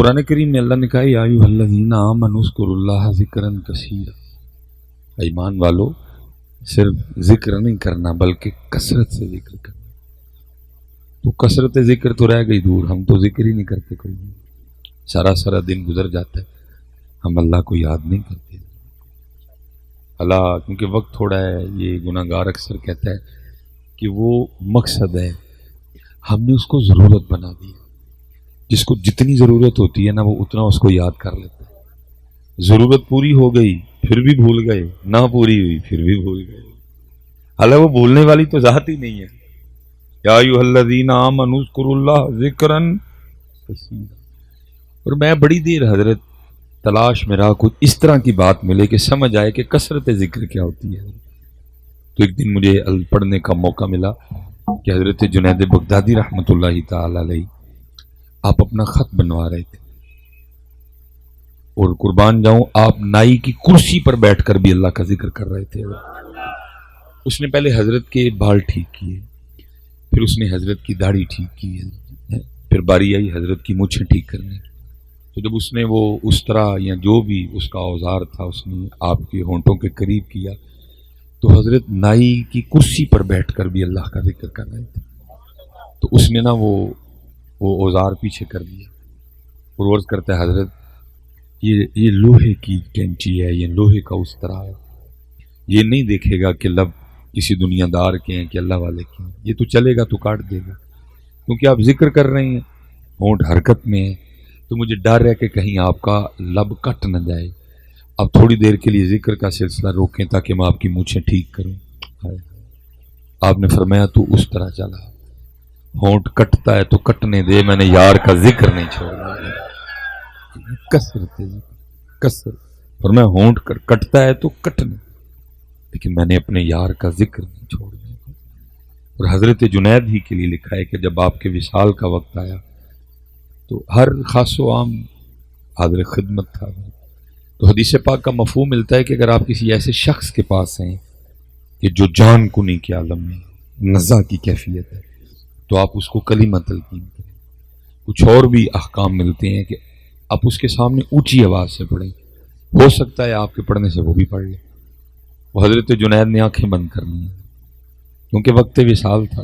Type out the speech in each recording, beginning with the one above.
قرآن کریم میں اللہ نے کہا یا ایھا الذین آمنوا اذکروا اللہ ذکرا کثیرا، ایمان والو صرف ذکر نہیں کرنا بلکہ کثرت سے ذکر کرنا۔ تو کثرت ذکر تو رہ گئی دور، ہم تو ذکر ہی نہیں کرتے، کوئی سارا دن گزر جاتا ہے ہم اللہ کو یاد نہیں کرتے۔ اللہ کیونکہ وقت تھوڑا ہے، یہ گناہ گار اکثر کہتا ہے کہ وہ مقصد ہے، ہم نے اس کو ضرورت بنا دی۔ جس کو جتنی ضرورت ہوتی ہے نا وہ اتنا اس کو یاد کر لیتا ہے۔ ضرورت پوری ہو گئی پھر بھی بھول گئے، نہ پوری ہوئی پھر بھی بھول گئے۔ حالانکہ وہ بھولنے والی تو ذات ہی نہیں ہے۔ یا ایھا الذین آمنوا اذکروا اللہ ذکرا کثیرا۔ اور میں بڑی دیر حضرت تلاش میں رہا کوئی اس طرح کی بات ملے کہ سمجھ آئے کہ کثرت ذکر کیا ہوتی ہے۔ تو ایک دن مجھے پڑھنے کا موقع ملا کہ حضرت جنید بغدادی رحمۃ اللہ تعالی علیہ آپ اپنا خط بنوا رہے تھے، اور قربان جاؤں آپ نائی کی کرسی پر بیٹھ کر بھی اللہ کا ذکر کر رہے تھے۔ اس نے پہلے حضرت کے بال ٹھیک کیے، پھر اس نے حضرت کی داڑھی ٹھیک کی، پھر باری آئی حضرت کی مونچھیں ٹھیک کرنے کی۔ تو جب اس نے وہ اس طرح یا جو بھی اس کا اوزار تھا اس نے آپ کے ہونٹوں کے قریب کیا تو حضرت نائی کی کرسی پر بیٹھ کر بھی اللہ کا ذکر کر رہے تھے۔ تو اس نے نا وہ اوزار پیچھے کر دیا اور عرض کرتا ہے حضرت یہ لوہے کی کینچی ہے، یہ لوہے کا اس طرح ہے، یہ نہیں دیکھے گا کہ لب کسی دنیا دار کے ہیں کہ اللہ والے کے ہیں، یہ تو چلے گا تو کاٹ دے گا۔ کیونکہ آپ ذکر کر رہے ہیں، ہونٹ حرکت میں ہے، تو مجھے ڈر ہے کہ کہیں آپ کا لب کٹ نہ جائے۔ اب تھوڑی دیر کے لیے ذکر کا سلسلہ روکیں تاکہ میں آپ کی مونچھیں ٹھیک کروں۔ آپ نے فرمایا تو اس طرح چلا، ہونٹ کٹتا ہے تو کٹنے دے، میں نے یار کا ذکر نہیں چھوڑنا۔ کثرت فرمایا ہونٹ کٹتا ہے تو کٹنے، لیکن میں نے اپنے یار کا ذکر نہیں چھوڑنا۔ اور حضرت جنید ہی کے لیے لکھا ہے کہ جب آپ کے وصال کا وقت آیا تو ہر خاص و عام حاضر خدمت تھا۔ تو حدیث پاک کا مفہوم ملتا ہے کہ اگر آپ کسی ایسے شخص کے پاس ہیں کہ جو جان کنی کے عالم میں نزا کی کیفیت ہے تو آپ اس کو کلمہ تلقین کریں۔ کچھ اور بھی احکام ملتے ہیں کہ آپ اس کے سامنے اونچی آواز سے پڑھیں، ہو سکتا ہے آپ کے پڑھنے سے وہ بھی پڑھ لیں۔ وہ حضرت جنید نے آنکھیں بند کرنی ہیں کیونکہ وقت وصال تھا۔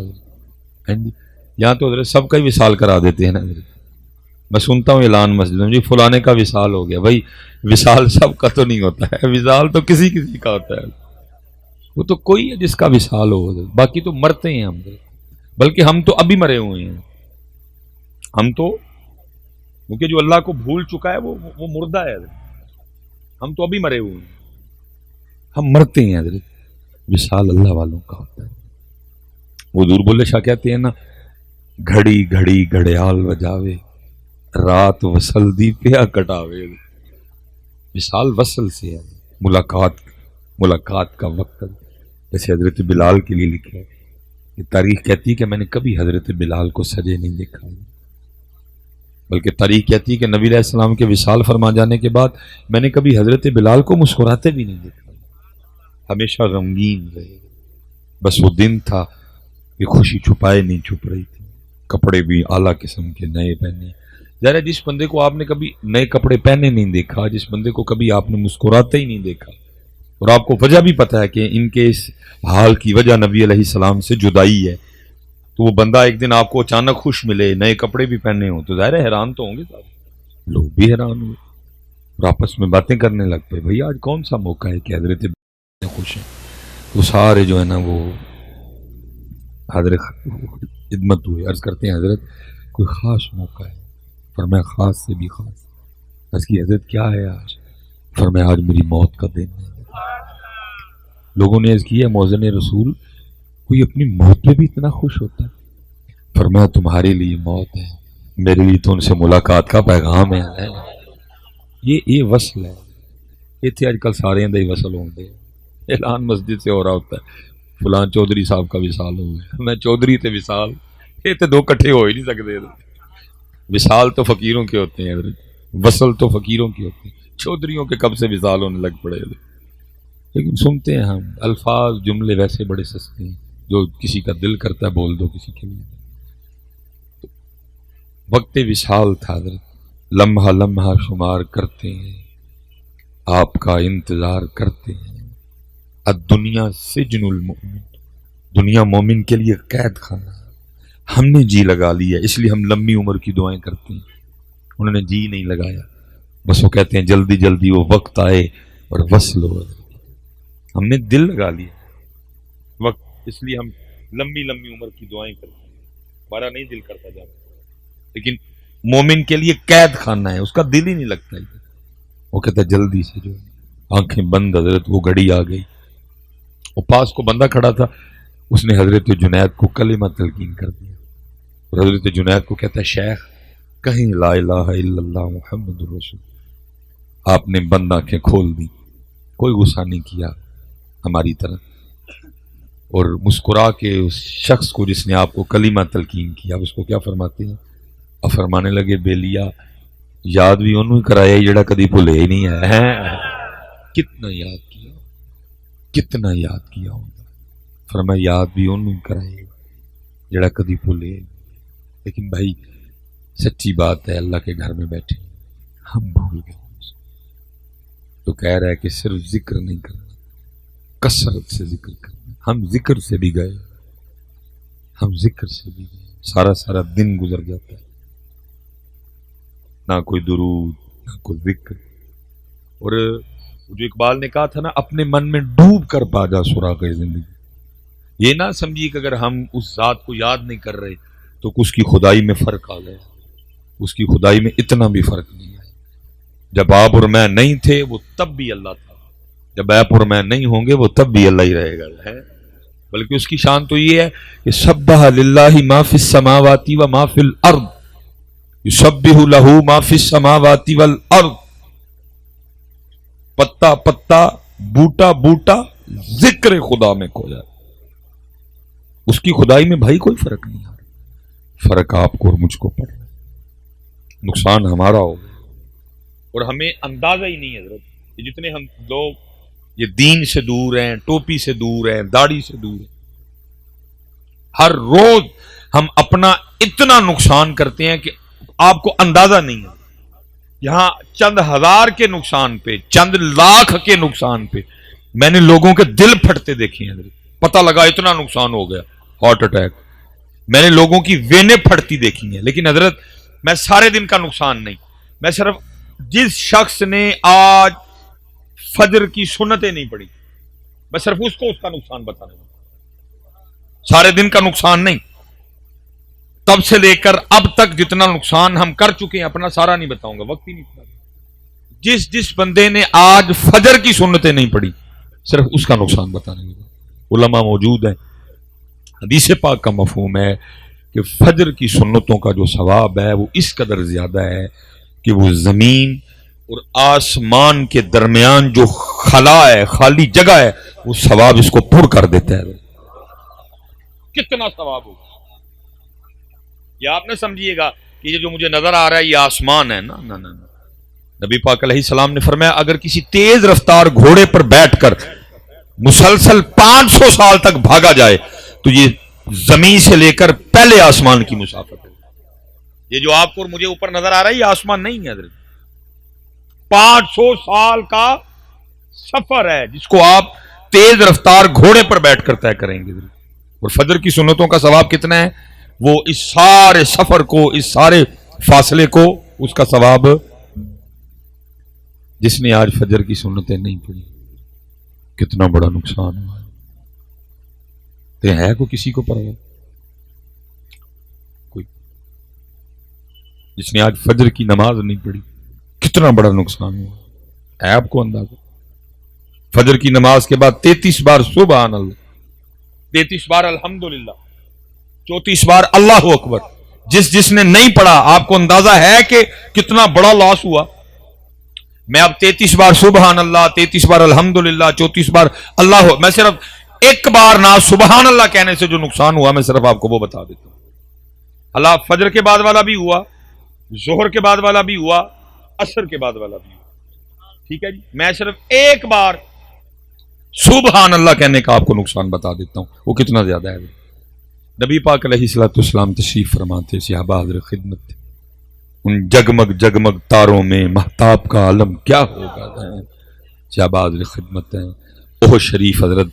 یہاں تو حضرت سب کا ہی وصال کرا دیتے ہیں نا حضرت، میں سنتا ہوں اعلان مسجد میں جی فلانے کا وصال ہو گیا۔ بھائی وصال سب کا تو نہیں ہوتا ہے، وصال تو کسی کا ہوتا ہے، وہ تو کوئی ہے جس کا وصال ہو، باقی تو مرتے ہیں ہم، بلکہ ہم تو ابھی مرے ہوئے ہیں۔ ہم تو کیونکہ جو اللہ کو بھول چکا ہے وہ مردہ ہے، ہم تو ابھی مرے ہوئے ہیں، ہم مرتے ہیں حضرت۔ وصال اللہ والوں کا ہوتا ہے۔ وہ دور بولے شاہ کہتے ہیں نا، گھڑی گھڑی گھڑیال بجاوے رات وصل دی پیا کٹاوے۔ وصال وصل سے ہے، ملاقات کا وقت۔ جیسے حضرت بلال کے لیے لکھا ہے کہ تاریخ کہتی ہے کہ میں نے کبھی حضرت بلال کو سجے نہیں دیکھا، بلکہ تاریخ کہتی ہے کہ نبی علیہ السلام کے وصال فرما جانے کے بعد میں نے کبھی حضرت بلال کو مسکراتے بھی نہیں دیکھا، ہمیشہ غمگین رہے۔ بس وہ دن تھا کہ خوشی چھپائے نہیں چھپ رہی تھی، کپڑے بھی اعلیٰ قسم کے نئے پہنے۔ ظاہر جس بندے کو آپ نے کبھی نئے کپڑے پہنے نہیں دیکھا، جس بندے کو کبھی آپ نے مسکراتے ہی نہیں دیکھا، اور آپ کو وجہ بھی پتہ ہے کہ ان کے اس حال کی وجہ نبی علیہ السلام سے جدائی ہے، تو وہ بندہ ایک دن آپ کو اچانک خوش ملے، نئے کپڑے بھی پہنے ہوں، تو ظاہر حیران تو ہوں گے صاحب، لوگ بھی حیران ہوئے اور آپس میں باتیں کرنے لگ پے، بھئی آج کون سا موقع ہے کہ حضرت خوش ہیں؟ تو سارے جو ہے نا وہ حاضر خدمت ہوئے، عرض کرتے ہیں حضرت کوئی خاص موقع ہے؟ فرمایا خاص سے بھی خاص۔ عرض کی حضرت کیا ہے آج؟ فرمایا آج میری موت کا دن ہے۔ لوگوں نے عرض کیا مؤذن رسول کوئی اپنی موت پہ بھی اتنا خوش ہوتا ہے؟ فرمایا تمہارے لیے موت ہے، میرے لیے تو ان سے ملاقات کا پیغام ہے۔ یہ وصل ہے، یہ تھے آج کل سارے اندر ہی وصل ہوں گے۔ اعلان مسجد سے ہو رہا ہوتا ہے فلان چودھری صاحب کا وصال ہو گیا، میں چودھری تے وصال، یہ تو دو کٹھے ہو ہی نہیں سکتے۔ وصال تو فقیروں کے ہوتے ہیں حضرت، وصل تو فقیروں کے ہوتے ہیں، چودھریوں کے کب سے وصال ہونے لگ پڑے حضرت۔ لیکن سنتے ہیں ہم الفاظ جملے ویسے بڑے سستے ہیں، جو کسی کا دل کرتا ہے بول دو کسی کے لیے۔ وقت وصال تھا حضرت، لمحہ لمحہ شمار کرتے ہیں، آپ کا انتظار کرتے ہیں۔ الدنیا سجن المؤمن، دنیا مومن کے لیے قید خانہ ہے۔ ہم نے جی لگا لیا، اس لیے ہم لمبی عمر کی دعائیں کرتے ہیں۔ انہوں نے جی نہیں لگایا، بس وہ کہتے ہیں جلدی جلدی وہ وقت آئے اور وصل ہو۔ ہم نے دل لگا لیا وقت، اس لیے ہم لمبی لمبی عمر کی دعائیں کرتے ہیں، ہمارا نہیں دل کرتا جاتا۔ لیکن مومن کے لیے قید خانہ ہے، اس کا دل ہی نہیں لگتا۔ وہ کہتا ہے جلدی سے، جو آنکھیں بند، حضرت وہ گھڑی آ گئی۔ وہ پاس کو بندہ کھڑا تھا، اس نے حضرت جنید کو کلمہ تلقین کر دیا، اور حضرت جنید کو کہتا ہے شیخ کہیں لا الہ الا اللہ محمد رسول۔ آپ نے بند آنکھیں کھول دی، کوئی غصہ نہیں کیا ہماری طرح، اور مسکرا کے اس شخص کو جس نے آپ کو کلمہ تلقین کیا، اس کو کیا فرماتے ہیں؟ اب فرمانے لگے بیلیا یاد بھی انہوں ہی کرایا جڑا کدی بھولے ہی نہیں ہے۔ کتنا یاد کیا، کتنا یاد کیا ہوگا۔ فرمایا یاد بھی انہوں ہی کرایا جڑا کدی بھولے۔ لیکن بھائی سچی بات ہے، اللہ کے گھر میں بیٹھے ہم بھول گئے۔ تو کہہ رہا ہے کہ صرف ذکر نہیں کرنا، کثرت سے ذکر کرنا۔ ہم ذکر سے بھی گئے، ہم ذکر سے بھی گئے، سارا سارا دن گزر جاتا ہے، نہ کوئی درود نہ کوئی ذکر۔ اور جو اقبال نے کہا تھا نا، اپنے من میں ڈوب کر پا جا سراغ زندگی۔ یہ نہ سمجھیے کہ اگر ہم اس ذات کو یاد نہیں کر رہے تو اس کی خدائی میں فرق آ گیا۔ اس کی خدائی میں اتنا بھی فرق نہیں ہے۔ جب آپ اور میں نہیں تھے وہ تب بھی اللہ تھا، جب آپ اور میں نہیں ہوں گے وہ تب بھی اللہ ہی رہے گا ہے۔ بلکہ اس کی شان تو یہ ہے کہ سبح للہ ما فی السماوات و ما فی الارض، یسبح لہ ما فی السماوات والارض۔ پتا پتا، بوٹا بوٹا، ذکر خدا میں کھویا۔ اس کی خدائی میں بھائی کوئی فرق نہیں آ رہا، فرق آپ کو اور مجھ کو پڑ رہا ہے، نقصان ہمارا ہو گیا اور ہمیں اندازہ ہی نہیں ہے حضرت۔ جتنے ہم لوگ یہ دین سے دور ہیں، ٹوپی سے دور ہیں، داڑھی سے دور ہیں، ہر روز ہم اپنا اتنا نقصان کرتے ہیں کہ آپ کو اندازہ نہیں ہے۔ یہاں چند ہزار کے نقصان پہ، چند لاکھ کے نقصان پہ میں نے لوگوں کے دل پھٹتے دیکھے ہیں حضرت، پتہ لگا اتنا نقصان ہو گیا، ہارٹ اٹیک۔ میں نے لوگوں کی وینیں پھٹتی دیکھی ہیں، لیکن حضرت میں سارے دن کا نقصان نہیں، میں صرف جس شخص نے آج فجر کی سنتیں نہیں پڑھی، میں صرف اس کو اس کا نقصان بتانے ہوں، سارے دن کا نقصان نہیں۔ تب سے لے کر اب تک جتنا نقصان ہم کر چکے ہیں اپنا سارا نہیں بتاؤں گا، وقت ہی نہیں پڑا۔ جس بندے نے آج فجر کی سنتیں نہیں پڑھی صرف اس کا نقصان بتانے لگا۔ علماء موجود ہیں، حدیث پاک کا مفہوم ہے کہ فجر کی سنتوں کا جو ثواب ہے وہ اس قدر زیادہ ہے کہ وہ زمین اور آسمان کے درمیان جو خلا ہے، خالی جگہ ہے، وہ ثواب اس کو پر کر دیتا ہے۔ کتنا ثواب ہوگا یہ آپ نے سمجھیے گا کہ یہ جو مجھے نظر آ رہا ہے یہ آسمان ہے نا، نبی پاک علیہ السلام نے فرمایا اگر کسی تیز رفتار گھوڑے پر بیٹھ کر مسلسل 500 سال تک بھاگا جائے تو یہ زمین سے لے کر پہلے آسمان کی مسافت ہے۔ یہ جو آپ کو اور مجھے اوپر نظر آ رہا ہے یہ آسمان نہیں ہے حضرت، 500 سال کا سفر ہے جس کو آپ تیز رفتار گھوڑے پر بیٹھ کر طے کریں گے۔ اور فجر کی سنتوں کا ثواب کتنا ہے؟ وہ اس سارے سفر کو، اس سارے فاصلے کو، اس کا ثواب جس نے آج فجر کی سنتیں نہیں پڑھی۔ کتنا بڑا نقصان ہوا ہے کوئی کسی کو پرواہ؟ کوئی جس نے آج فجر کی نماز نہیں پڑھی کتنا بڑا نقصان ہوا ہے آپ کو اندازہ؟ فجر کی نماز کے بعد 33 بار سبحان اللہ، 33 بار الحمدللہ، 34 بار اللہ اکبر۔ جس نے نہیں پڑھا آپ کو اندازہ ہے کہ کتنا بڑا لاس ہوا؟ میں اب 33 بار سبحان اللہ، 33 بار الحمدللہ، 34 بار اللہ، میں صرف ایک بار نہ سبحان اللہ کہنے سے جو نقصان ہوا میں صرف آپ کو وہ بتا دیتا ہوں۔ اللہ فجر کے بعد والا بھی ہوا، ظہر کے بعد والا بھی ہوا، عصر کے بعد والا بھی ہوا، ٹھیک ہے جی۔ میں صرف ایک بار سبحان اللہ کہنے کا آپ کو نقصان بتا دیتا ہوں، وہ کتنا زیادہ ہے۔ نبی پاک علیہ الصلوۃ والسلام تشریف فرماتے، صحابہ حاضر خدمت تھے، ان جگمگ جگمگ تاروں میں مہتاب کا عالم کیا ہوگا. شاہ حاضر خدمت ہے. احد شریف حضرت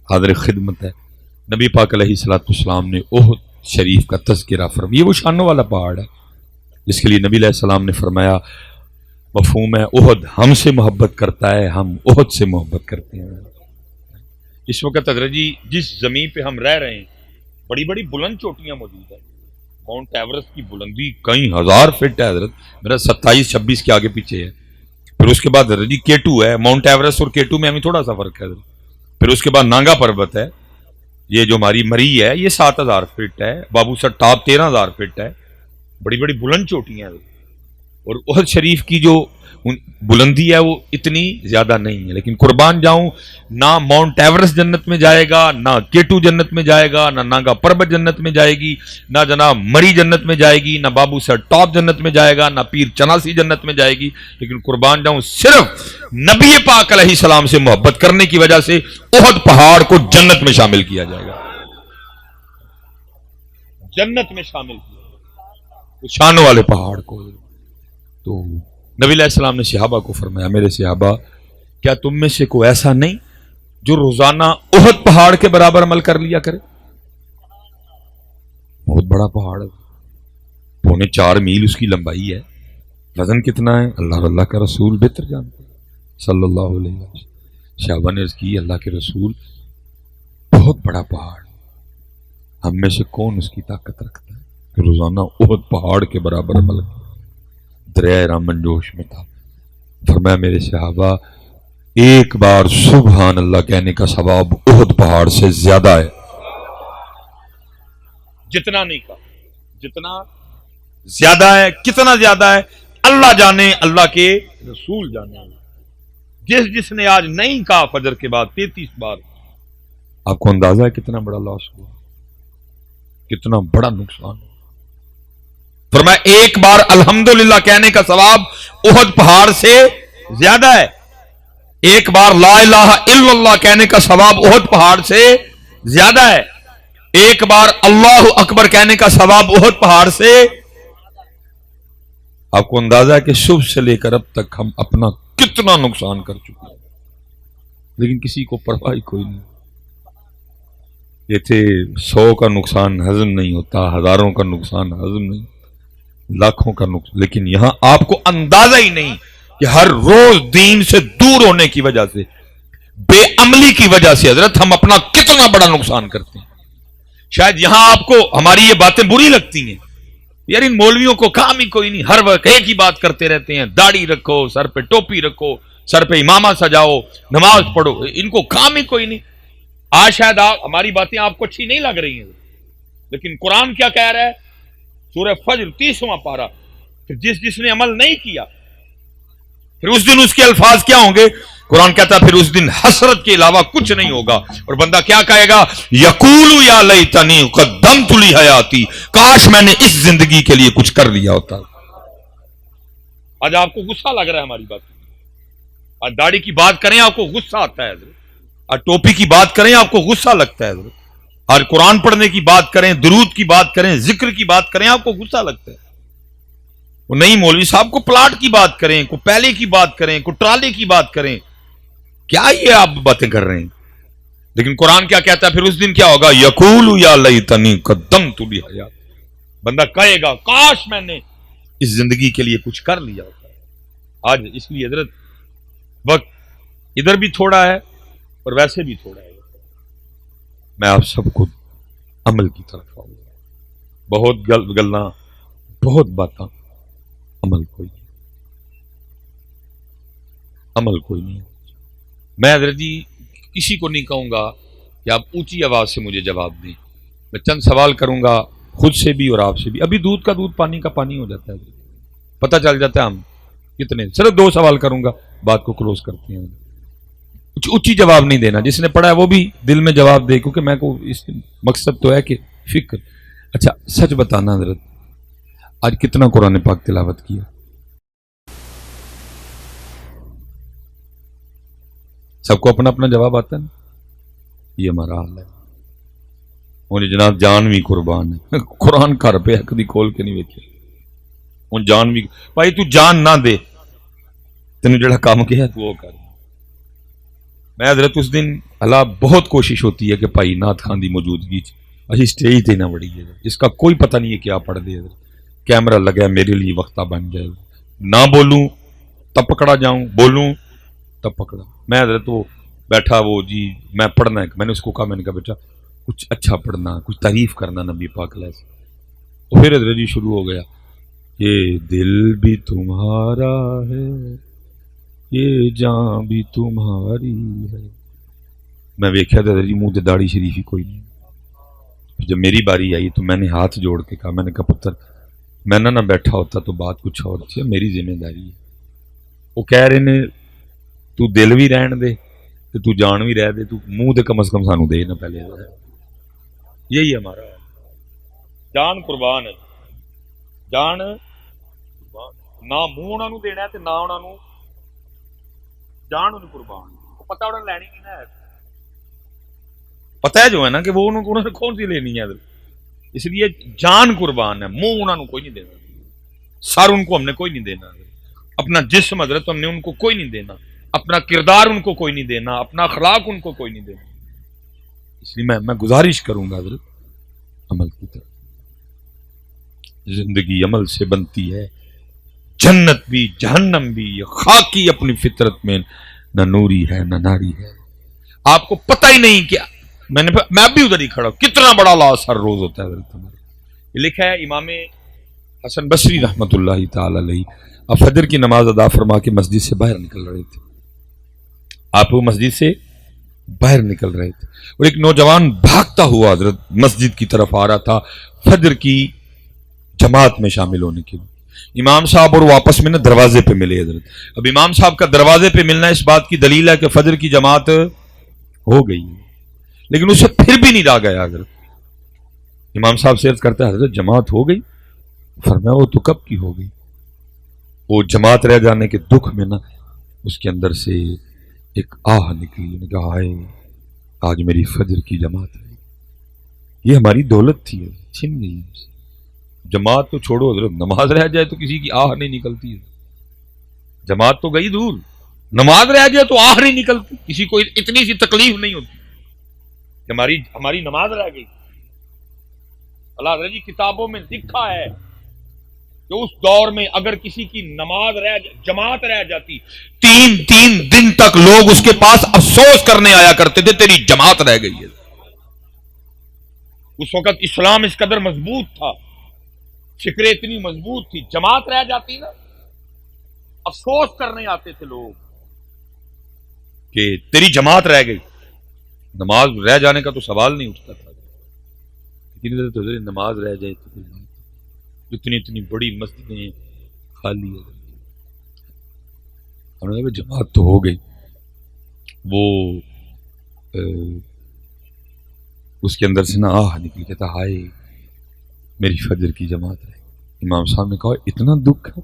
حاضر خدمت ہے. نبی پاک علیہ الصلوۃ والسلام نے احد شریف کا تذکرہ فرمایا. یہ وہ شانوں والا پہاڑ ہے جس کے لیے نبی علیہ السلام نے فرمایا مفہوم ہے احد ہم سے محبت کرتا ہے، ہم احد سے محبت کرتے ہیں. اس وقت حضرت جی جس زمین پہ ہم رہ رہے ہیں بڑی بڑی بلند چوٹیاں موجود ہیں. ماؤنٹ ایورسٹ کی بلندی کئی ہزار فٹ ہے حضرت، میرا 27-26 کے آگے پیچھے ہے. پھر اس کے بعد حضرت جی K2 ہے. ماؤنٹ ایورسٹ اور K2 میں ہمیں تھوڑا سا فرق ہے حضرت. پھر اس کے بعد نانگا پربت ہے، یہ جو ہماری مری ہے یہ 7000 فٹ ہے. بابو سر ٹاپ 13000 فٹ ہے. بڑی بڑی بلند چوٹیاں ہیں. اور احد شریف کی جو بلندی ہے وہ اتنی زیادہ نہیں ہے، لیکن قربان جاؤں نہ ماؤنٹ ایورسٹ جنت میں جائے گا، نہ K2 جنت میں جائے گا، نہ نانگا پربت جنت میں جائے گی، نہ جناب مری جنت میں جائے گی، نہ بابو سر ٹاپ جنت میں جائے گا، نہ پیر چناسی جنت میں جائے گی. لیکن قربان جاؤں صرف نبی پاک علیہ السلام سے محبت کرنے کی وجہ سے احد پہاڑ کو جنت میں شامل کیا جائے گا. جنت میں شامل کیا شانوں والے پہاڑ کو. تو نبی علیہ السلام نے صحابہ کو فرمایا میرے صحابہ کیا تم میں سے کوئی ایسا نہیں جو روزانہ احد پہاڑ کے برابر عمل کر لیا کرے. بہت بڑا پہاڑ ہے، 4.25 میل اس کی لمبائی ہے. وزن کتنا ہے اللہ کا رسول بہتر جانتے صلی اللہ علیہ وسلم. صحابہ نے عرض کی اللہ کے رسول بہت بڑا پہاڑ، ہم میں سے کون اس کی طاقت رکھتا ہے کہ روزانہ احد پہاڑ کے برابر عمل کرے. دریائے رامن جوش میں تھا. فرمایا میرے صحابہ ایک بار سبحان اللہ کہنے کا ثواب احد پہاڑ سے زیادہ ہے. جتنا نہیں کہا، جتنا زیادہ ہے. کتنا زیادہ ہے اللہ جانے، اللہ کے رسول جانے. جس نے آج نہیں کہا فجر کے بعد 33 بار، آپ کو اندازہ ہے کتنا بڑا لاس ہوا، کتنا بڑا نقصان ہوا. فرمایا ایک بار الحمدللہ کہنے کا ثواب احد پہاڑ سے زیادہ ہے. ایک بار لا الہ الا اللہ کہنے کا ثواب احد پہاڑ سے زیادہ ہے. ایک بار اللہ اکبر کہنے کا ثواب احد پہاڑ سے. آپ کو اندازہ ہے کہ صبح سے لے کر اب تک ہم اپنا کتنا نقصان کر چکے ہیں، لیکن کسی کو پرواہ کوئی نہیں. یہ تھے 100 کا نقصان ہضم نہیں ہوتا، ہزاروں کا نقصان ہضم نہیں، لاکھوں کا نقصان. لیکن یہاں آپ کو اندازہ ہی نہیں کہ ہر روز دین سے دور ہونے کی وجہ سے، بے عملی کی وجہ سے حضرت ہم اپنا کتنا بڑا نقصان کرتے ہیں. شاید یہاں آپ کو ہماری یہ باتیں بری لگتی ہیں، یار ان مولویوں کو کام ہی کوئی نہیں، ہر وقت ایک ہی بات کرتے رہتے ہیں. داڑھی رکھو، سر پہ ٹوپی رکھو، سر پہ امامہ سجاؤ، نماز پڑھو، ان کو کام ہی کوئی نہیں. آج شاید ہماری باتیں آپ کو اچھی نہیں لگ رہی ہیں، لیکن قرآن کیا کہہ رہا ہے؟ سورہ فجر 30واں پارہ. پھر جس نے عمل نہیں کیا پھر اس دن اس کے الفاظ کیا ہوں گے؟ قرآن کہتا ہے پھر اس دن حسرت کے علاوہ کچھ نہیں ہوگا. اور بندہ کیا کہے گا؟ یقول یا لیتنی قدمت لی حیاتی، کاش میں نے اس زندگی کے لیے کچھ کر لیا ہوتا. آج آپ کو غصہ لگ رہا ہے ہماری بات. آج داڑھی کی بات کریں آپ کو غصہ آتا ہے حضرت. آج ٹوپی کی بات کریں آپ کو غصہ لگتا ہے حضرت. آج قرآن پڑھنے کی بات کریں، درود کی بات کریں، ذکر کی بات کریں آپ کو غصہ لگتا ہے. وہ نہیں مولوی صاحب کو پلاٹ کی بات کریں، کو پہلے کی بات کریں، کو ٹرالے کی بات کریں، کیا یہ آپ باتیں کر رہے ہیں؟ لیکن قرآن کیا کہتا ہے؟ پھر اس دن کیا ہوگا؟ یقول یا لیتنی قدمت لی حیاتی. بندہ کہے گا کاش میں نے اس زندگی کے لیے کچھ کر لیا ہوتا. آج اس لیے حضرت وقت ادھر بھی تھوڑا ہے اور ویسے بھی تھوڑا ہے. میں آپ سب کو عمل کی طرف آؤں گا. بہت گلنا، بہت باتاں، عمل کوئی نہیں. عمل کوئی نہیں. میں حضرت جی کسی کو نہیں کہوں گا کہ آپ اونچی آواز سے مجھے جواب دیں. میں چند سوال کروں گا خود سے بھی اور آپ سے بھی. ابھی دودھ کا دودھ پانی کا پانی ہو جاتا ہے، پتہ چل جاتا ہے ہم کتنے. صرف 2 سوال کروں گا، بات کو کلوز کرتے ہیں. کچھ اونچی جواب نہیں دینا، جس نے پڑھا ہے وہ بھی دل میں جواب دے، کیونکہ میں کو اس مقصد تو ہے کہ فکر. اچھا سچ بتانا حضرت آج کتنا قرآن پاک تلاوت کیا؟ سب کو اپنا اپنا جواب آتا ہے نا. یہ ہمارا حال ہے. مجھے جناب جان بھی قربان ہے، قرآن گھر پہ کبھی کھول کے نہیں دیکھے. ہوں جان بھی بھائی تو جان نہ دے تینوں جڑا کام کیا تو وہ کر. میں حضرت اس دن اللہ بہت کوشش ہوتی ہے کہ بھائی نعت خان دی موجودگی اچھی اسٹیج تے نہ بڑی ہے جس کا کوئی پتہ نہیں ہے کیا پڑھ دے. کیمرہ لگا میرے لیے وقتہ بن جائے نہ بولوں تب پکڑا جاؤں بولوں تب پکڑا. میں حضرت وہ بیٹھا وہ جی میں پڑھنا ہے میں نے اس کو کہا میں نے کہا بیٹا کچھ اچھا پڑھنا کچھ تعریف کرنا نبی پاک علیہ السلام. تو پھر حضرت جی شروع ہو گیا یہ دل بھی تمہارا ہے یہ جان بھی تمہاری ہے. میں ویکھیا تو حضرت جی منہ تے داڑھی شریف ہی کوئی نہیں. جب میری باری آئی تو میں نے ہاتھ جوڑ کے کہا میں نے کہا پتر میں نہ بیٹھا ہوتا تو بات کچھ اور تھی میری ذمہ داری ہے. وہ کہہ رہے نے تو دل بھی رہن دے تو جان بھی رہ دے تو منہ تے کم از کم سانو دے نہ پہلے. یہی ہمارا جان قربان ہے جان نہ منہ انہوں دینا ہے نہ انہوں جان انہوں قربان پتہ انہوں نے لینی نہیں نا پتہ ہے جو ہے نا کہ وہ انہوں نے کون سی لینی ہے اس لیے جان قربان ہے منہ انہوں کوئی نہیں دینا سر ان کو ہم نے کوئی نہیں دینا اپنا جسم حضرت ہم نے ان کو کوئی نہیں دینا اپنا کردار ان کو کوئی نہیں دینا اپنا اخلاق ان کو کوئی نہیں دینا. اس لیے میں گزارش کروں گا حضرت عمل کی طرف. زندگی عمل سے بنتی ہے جنت بھی جہنم بھی خاکی اپنی فطرت میں نہ نوری ہے نہ ناری ہے. آپ کو پتہ ہی نہیں کیا میں بھی ادھر ہی کھڑا ہوں کتنا بڑا لاس ہر روز ہوتا ہے حضرت ہمارے. یہ لکھا ہے امام حسن بصری رحمۃ اللہ تعالی علیہ فجر کی نماز ادا فرما کے مسجد سے باہر نکل رہے تھے. آپ وہ مسجد سے باہر نکل رہے تھے اور ایک نوجوان بھاگتا ہوا حضرت مسجد کی طرف آ رہا تھا فجر کی جماعت میں شامل ہونے کے لیے. امام صاحب اور واپس میں نا دروازے پہ ملے حضرت. اب امام صاحب کا دروازے پہ ملنا اس بات کی دلیل ہے کہ فجر کی جماعت ہو گئی لیکن اسے پھر بھی نہیں رہ گیا حضرت. امام صاحب سے عرض کرتا ہے حضرت جماعت ہو گئی. فرمایا وہ تو کب کی ہو گئی. وہ جماعت رہ جانے کے دکھ میں نا اس کے اندر سے ایک آہ نکلی نے کہا ہائے آج میری فجر کی جماعت ہے یہ ہماری دولت تھی چھن گئی. جماعت تو چھوڑو حضرت نماز رہ جائے تو کسی کی آہ نہیں نکلتی ہے. جماعت تو گئی دور نماز رہ جائے تو آہ نہیں نکلتی کسی کو اتنی سی تکلیف نہیں ہوتی ہماری نماز رہ گئی. اللہ حضرت جی کتابوں میں لکھا ہے کہ اس دور میں اگر کسی کی نماز جماعت رہ جاتی 3 دن تک لوگ اس کے پاس افسوس کرنے آیا کرتے تھے تیری جماعت رہ گئی ہے. اس وقت اسلام اس قدر مضبوط تھا فکر اتنی مضبوط تھی جماعت رہ جاتی نا افسوس کرنے آتے تھے لوگ کہ تیری جماعت رہ گئی. نماز رہ جانے کا تو سوال نہیں اٹھتا تھا لیکن نماز رہ جائے تو اتنی بڑی مسجدیں خالی ہے جماعت تو ہو گئی. وہ اس کے اندر سے نا آہ نکل کہتا ہائے میری فجر کی جماعت رہے. امام صاحب نے کہا اتنا دکھ ہے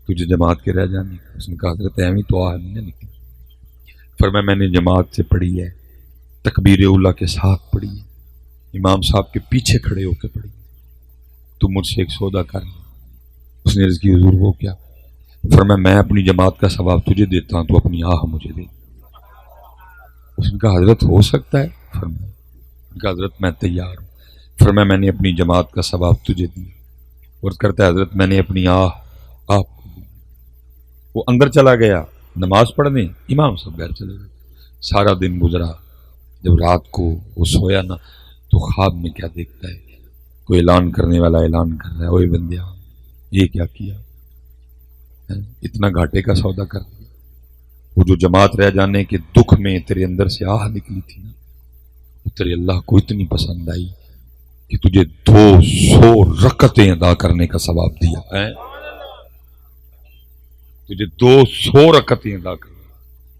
تجھے جماعت کے رہ جانے کا. اس نے کہا حضرت ایویں تو آہ نہیں نکلی. فرمایا میں نے جماعت سے پڑھی ہے تکبیر اولیٰ کے ساتھ پڑھی ہے امام صاحب کے پیچھے کھڑے ہو کے پڑھی تو مجھ سے ایک سودا کر لیا. اس نے عرض کی حضور وہ کیا. فرمایا میں اپنی جماعت کا ثواب تجھے دیتا ہوں تو اپنی آہ مجھے دے. اس نے کہا حضرت ہو سکتا ہے. فرمایا کہا حضرت میں تیار ہوں. فرمایا میں نے اپنی جماعت کا ثواب تجھے دیا اور کرتا ہے حضرت میں نے اپنی آہ آپ کو دی. وہ اندر چلا گیا نماز پڑھنے امام صاحب گھر چلے گئے. سارا دن گزرا جب رات کو وہ سویا نا تو خواب میں کیا دیکھتا ہے کوئی اعلان کرنے والا اعلان کر رہا ہے اوے بندیا یہ کیا کیا اتنا گھاٹے کا سودا کر دیا. وہ جو جماعت رہ جانے کے دکھ میں تیرے اندر سے آہ نکلی تھی نا وہ تیرے اللہ کو اتنی پسند آئی کہ تجھے 200 رکعتیں ادا کرنے کا ثواب دیا ہے. تجھے 200 رکعتیں ادا کرنے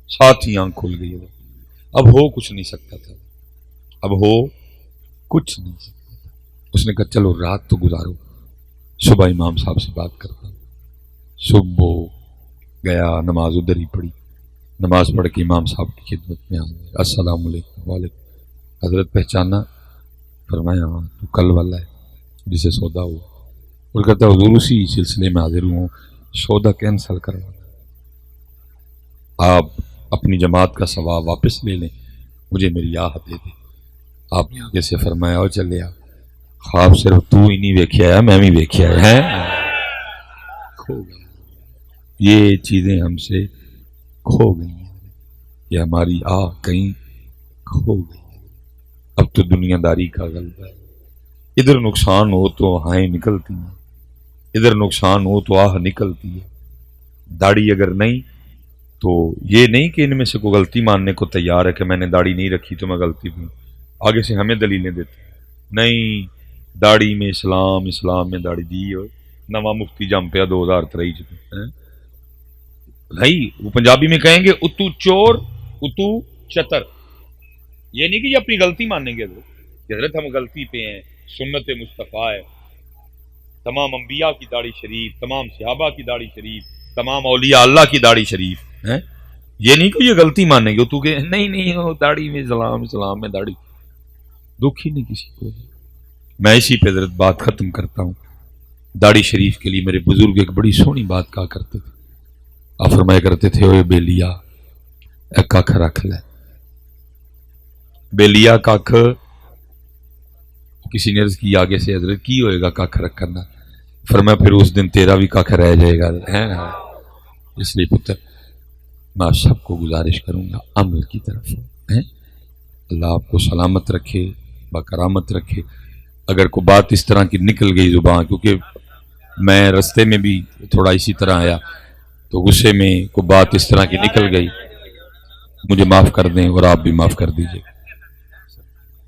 ساتھ ہی آنکھ کھل گئی. اب ہو کچھ نہیں سکتا تھا اب ہو کچھ نہیں سکتا تھا. اس نے کہا چلو رات تو گزارو صبح امام صاحب سے بات کرتا ہوں. صبح گیا نماز ادھر ہی پڑھی. نماز پڑھ کے امام صاحب کی خدمت میں آ گئے. السلام علیکم. وعلیکم. حضرت پہچانا. فرمایا ہاں تو کل والا ہے جسے سودا ہوا. اور کہتا ہے حضور اسی سلسلے میں حاضر ہوں، سودا کینسل کروانا، آپ اپنی جماعت کا ثواب واپس لے لیں، مجھے میری آہ دے دیں۔ آپ نے آگے سے فرمایا اور چلے آ، خواب صرف تو ہی نہیں ویکھیا ہے، میں بھی ویکھیا ہے۔ کھو گیا، یہ چیزیں ہم سے کھو گئی ہیں، یہ ہماری آہ کہیں کھو گئی۔ اب تو دنیا داری کا غلبہ ہے، ادھر نقصان ہو تو آہیں نکلتی ہیں، ادھر نقصان ہو تو آہ نکلتی ہے۔ داڑھی اگر نہیں تو یہ نہیں کہ ان میں سے کوئی غلطی ماننے کو تیار ہے کہ میں نے داڑھی نہیں رکھی تو میں غلطی ہوں، آگے سے ہمیں دلیلیں دیتے نہیں، داڑھی میں اسلام، اسلام میں داڑھی دی ہو، نواں مفتی جم پیا 2023 بھائی۔ وہ پنجابی میں کہیں گے اتو چور اتو چتر، یہ نہیں کہ یہ اپنی غلطی مانیں گے حضرت، حضرت ہم غلطی پہ ہیں، سنت مصطفیٰ ہے، تمام انبیاء کی داڑھی شریف، تمام صحابہ کی داڑھی شریف، تمام اولیاء اللہ کی داڑھی شریف ہے، یہ نہیں کہ یہ غلطی مانیں گے تو کہ نہیں نہیں ہو داڑھی میں اسلام، اسلام میں داڑھی، دکھ ہی نہیں کسی کو۔ میں اسی پہ حضرت بات ختم کرتا ہوں۔ داڑھی شریف کے لیے میرے بزرگ ایک بڑی سونی بات کہا کرتے تھے، آپ فرمایا کرتے تھے اوے بیلیا اے ککھ رکھ لے، بیلیا ککھ، کسی نے عرض کی آگے سے حضرت کی ہوئے گا ککھ رکھ کرنا، فرمایا پھر اس دن تیرا بھی ککھ رہ جائے گا۔ اس لیے پتر میں آپ سب کو گزارش کروں گا عمل کی طرف، اللہ آپ کو سلامت رکھے، بکرامت رکھے۔ اگر کوئی بات اس طرح کی نکل گئی زبان، کیونکہ میں رستے میں بھی تھوڑا اسی طرح آیا تو غصے میں کوئی بات اس طرح کی نکل گئی، مجھے معاف کر دیں اور آپ بھی معاف کر دیجیے۔